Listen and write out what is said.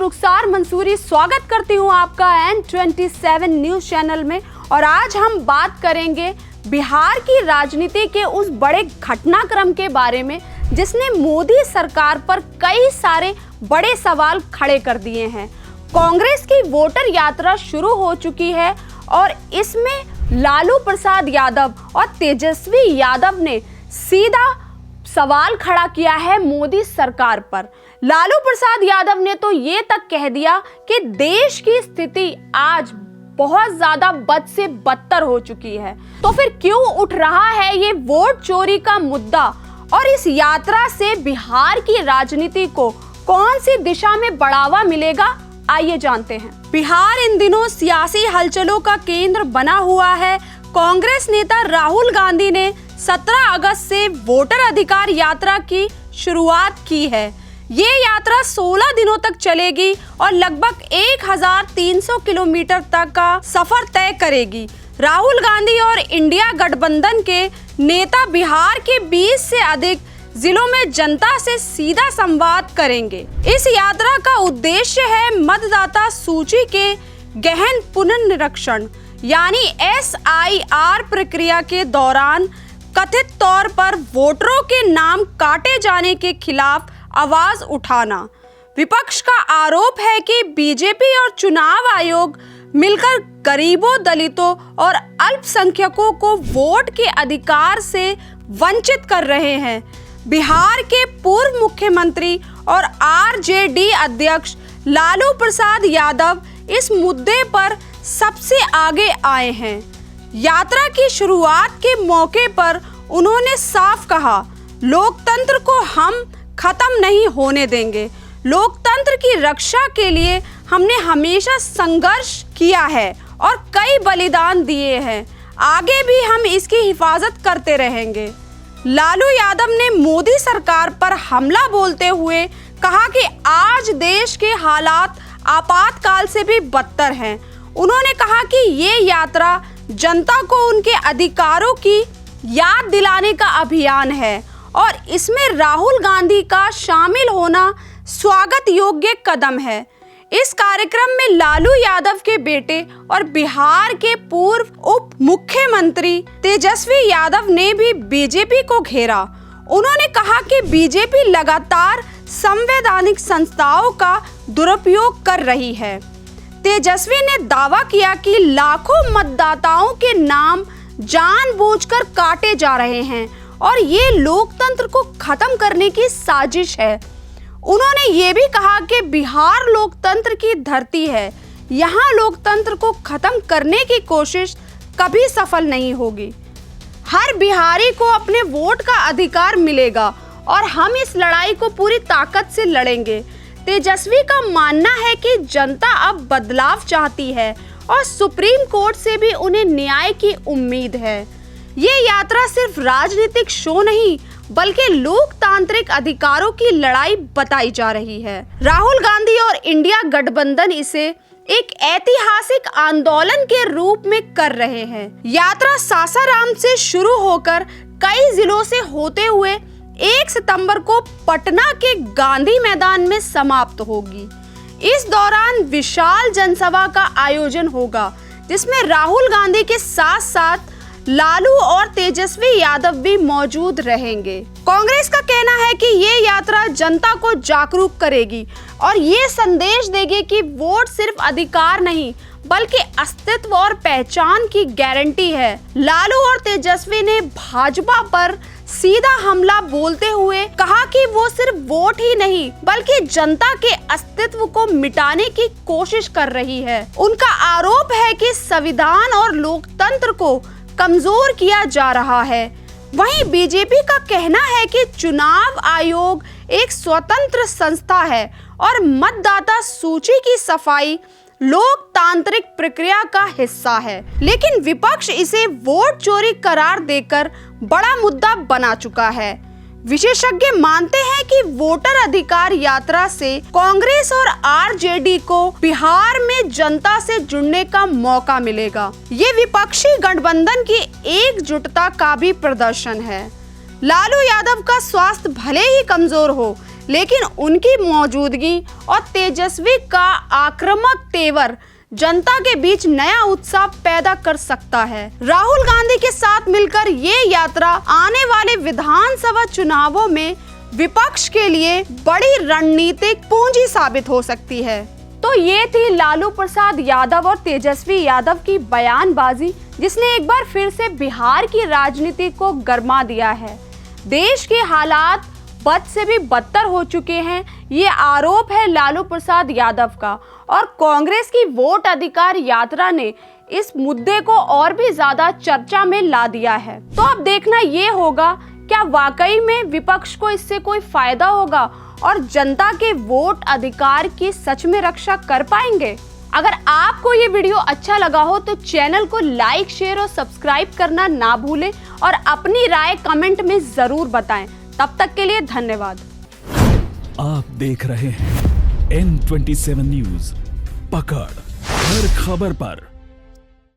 रुखसार मंसूरी स्वागत करती हूं आपका N27 न्यूज चैनल में। और आज हम बात करेंगे बिहार की राजनीति के उस बड़े घटनाक्रम के बारे में जिसने मोदी सरकार पर कई सारे बड़े सवाल खड़े कर दिए हैं। कांग्रेस की वोटर यात्रा शुरू हो चुकी है और इसमें लालू प्रसाद यादव और तेजस्वी यादव ने सीधा सवाल खड़ा किया है मोदी सरकार पर। लालू प्रसाद यादव ने तो ये तक कह दिया कि देश की स्थिति आज बहुत ज्यादा बद से बदतर हो चुकी है। तो फिर क्यों उठ रहा है ये वोट चोरी का मुद्दा और इस यात्रा से बिहार की राजनीति को कौन सी दिशा में बढ़ावा मिलेगा, आइए जानते हैं। बिहार इन दिनों सियासी हलचलों का केंद्र बना हुआ है। कांग्रेस नेता राहुल गांधी ने 17 अगस्त से वोटर अधिकार यात्रा की शुरुआत की है। ये यात्रा 16 दिनों तक चलेगी और लगभग 1300 किलोमीटर तक का सफर तय करेगी। राहुल गांधी और इंडिया गठबंधन के नेता बिहार के 20 से अधिक जिलों में जनता से सीधा संवाद करेंगे। इस यात्रा का उद्देश्य है मतदाता सूची के गहन पुनर्निरीक्षण यानी SIR प्रक्रिया के दौरान कथित तौर पर वोटरों के नाम काटे जाने के खिलाफ आवाज उठाना। विपक्ष का आरोप है कि बीजेपी और चुनाव आयोग मिलकर गरीबों, दलितों और अल्पसंख्यकों को वोट के अधिकार से वंचित कर रहे हैं। बिहार के पूर्व मुख्यमंत्री और RJD अध्यक्ष लालू प्रसाद यादव इस मुद्दे पर सबसे आगे आए हैं। यात्रा की शुरुआत के मौके पर उन्होंने साफ कहा, लोकतंत्र को हम खत्म नहीं होने देंगे। लोकतंत्र की रक्षा के लिए हमने हमेशा संघर्ष किया है और कई बलिदान दिए हैं। आगे भी हम इसकी हिफाजत करते रहेंगे। लालू यादव ने मोदी सरकार पर हमला बोलते हुए कहा कि आज देश के हालात आपातकाल से भी बदतर हैं। उन्होंने कहा कि ये यात्रा जनता को उनके अधिकारों की याद दिलाने का अभियान है और इसमें राहुल गांधी का शामिल होना स्वागत योग्य कदम है। इस कार्यक्रम में लालू यादव के बेटे और बिहार के पूर्व उप मुख्यमंत्री तेजस्वी यादव ने भी बीजेपी को घेरा। उन्होंने कहा कि बीजेपी लगातार संवैधानिक संस्थाओं का दुरुपयोग कर रही है। तेजस्वी ने दावा किया कि लाखों मतदाताओं के नाम जानबूझकर काटे जा रहे हैं और ये लोकतंत्र को खत्म करने की साजिश है। उन्होंने ये भी कहा कि बिहार लोकतंत्र की धरती है, यहाँ लोकतंत्र को खत्म करने की कोशिश कभी सफल नहीं होगी। हर बिहारी को अपने वोट का अधिकार मिलेगा और हम इस लड़ाई को पूरी ताकत से लड़ेंगे। तेजस्वी का मानना है कि जनता अब बदलाव चाहती है और सुप्रीम कोर्ट से भी उन्हें न्याय की उम्मीद है। ये यात्रा सिर्फ राजनीतिक शो नहीं बल्कि लोकतांत्रिक अधिकारों की लड़ाई बताई जा रही है। राहुल गांधी और इंडिया गठबंधन इसे एक ऐतिहासिक आंदोलन के रूप में कर रहे हैं। यात्रा सासाराम से शुरू होकर कई जिलों से होते हुए 1 सितंबर को पटना के गांधी मैदान में समाप्त होगी। इस दौरान विशाल जनसभा का आयोजन होगा जिसमें राहुल गांधी के साथ साथ लालू और तेजस्वी यादव भी मौजूद रहेंगे। कांग्रेस का कहना है कि ये यात्रा जनता को जागरूक करेगी और ये संदेश देगी कि वोट सिर्फ अधिकार नहीं बल्कि अस्तित्व और पहचान की गारंटी है। लालू और तेजस्वी ने भाजपा पर सीधा हमला बोलते हुए कहा कि वो सिर्फ वोट ही नहीं बल्कि जनता के अस्तित्व को मिटाने की कोशिश कर रही है। उनका आरोप है कि संविधान और लोकतंत्र को कमजोर किया जा रहा है। वहीं बीजेपी का कहना है कि चुनाव आयोग एक स्वतंत्र संस्था है और मतदाता सूची की सफाई लोकतांत्रिक प्रक्रिया का हिस्सा है। लेकिन विपक्ष इसे वोट चोरी करार देकर बड़ा मुद्दा बना चुका है। विशेषज्ञ मानते हैं कि वोटर अधिकार यात्रा से कांग्रेस और RJD को बिहार में जनता से जुड़ने का मौका मिलेगा। ये विपक्षी गठबंधन की एकजुटता का भी प्रदर्शन है। लालू यादव का स्वास्थ्य भले ही कमजोर हो लेकिन उनकी मौजूदगी और तेजस्वी का आक्रामक तेवर जनता के बीच नया उत्साह पैदा कर सकता है। राहुल गांधी के साथ मिलकर ये यात्रा आने वाले विधानसभा चुनावों में विपक्ष के लिए बड़ी रणनीतिक पूंजी साबित हो सकती है। तो ये थी लालू प्रसाद यादव और तेजस्वी यादव की बयानबाजी, जिसने एक बार फिर से बिहार की राजनीति को गरमा दिया है। देश के हालात बद से भी बदतर हो चुके हैं, ये आरोप है लालू प्रसाद यादव का, और कांग्रेस की वोट अधिकार यात्रा ने इस मुद्दे को और भी ज्यादा चर्चा में ला दिया है। तो अब देखना ये होगा, क्या वाकई में विपक्ष को इससे कोई फायदा होगा और जनता के वोट अधिकार की सच में रक्षा कर पाएंगे। अगर आपको ये वीडियो अच्छा लगा हो तो चैनल को लाइक, शेयर और सब्सक्राइब करना ना भूलें और अपनी राय कमेंट में जरूर बताएं। तब तक के लिए धन्यवाद। आप देख रहे हैं N27 न्यूज़, पकड़ हर खबर पर